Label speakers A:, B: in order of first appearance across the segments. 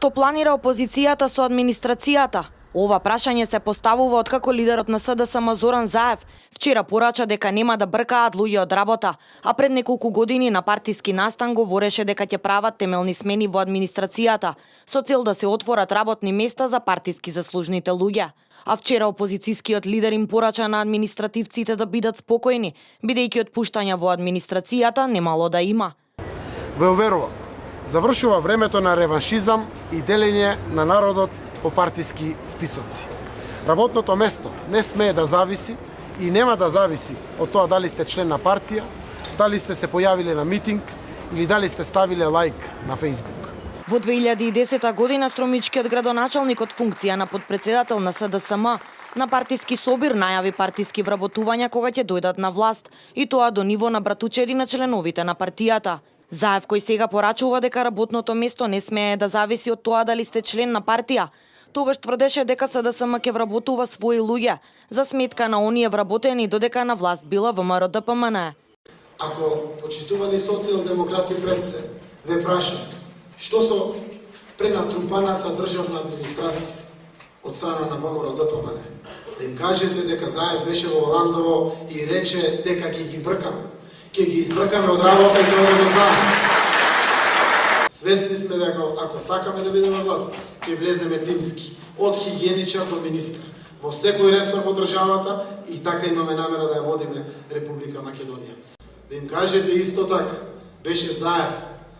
A: Што планира опозицијата со администрацијата? Ова прашање се поставува откако лидерот на СДСМ Зоран Заев вчера порача дека нема да бркаат луѓе од работа, а пред неколку години на партиски настан говореше дека ќе прават темелни смени во администрацијата со цел да се отворат работни места за партиски заслужните луѓе. А вчера опозицијскиот лидер им порача на административците да бидат спокојни, бидејќи отпуштања во администрацијата немало да има.
B: Ве уверувам, завршува времето на реваншизам и делење на народот по партиски списоци. Работното место не смее да зависи и нема да зависи од тоа дали сте член на партија, дали сте се појавиле на митинг или дали сте ставиле лайк на Facebook.
A: Во 2010 година стромичкиот градоначалник од функција на подпредседател на СДСМ на партиски собир најави партиски вработувања кога ќе дојдат на власт, и тоа до ниво на братучеди на членовите на партијата. Заев, кој сега порачува дека работното место не смее да зависи од тоа дали сте член на партија, тогаш тврдеше дека СДСМ ќе вработува своји луѓе за сметка на оние вработени додека на власт била ВМРО ДПМН.
C: Ако почитувани социјалдемократи пред се ве прашам, што со пренатрупаната државна администрација од страна на ВМРО ДПМН? Да им кажете дека Заев беше во Ландово и рече дека ќе ги бркаме. Ќе ги избркаме од работа и тоа да го знаат. Свесни сме дека ако сакаме да бидеме власт, ќе влеземе тимски, од хигиеничар до министр, во секој ресор во државата, и така имаме намера да ја водиме Република Македонија. Да им кажете исто така, беше Заев,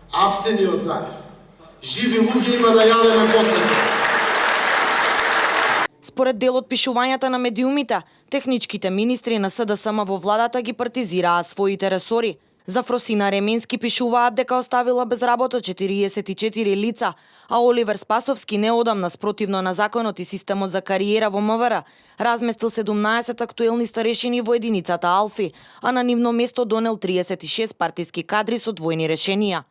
C: апсениот Заев. Живи луѓе има да јавиме после.
A: Според дел од пишувањата на медиумите, техничките министри на СДСМ во владата ги партизираат своите ресори. За Фросина Ременски пишуваат дека оставила без работа 44 лица, а Оливер Спасовски неодамна спротивно на законот и системот за кариера во МВР разместил 17 актуелни старешини во единицата Алфи, а на нивно место донел 36 партиски кадри со двојни решенија.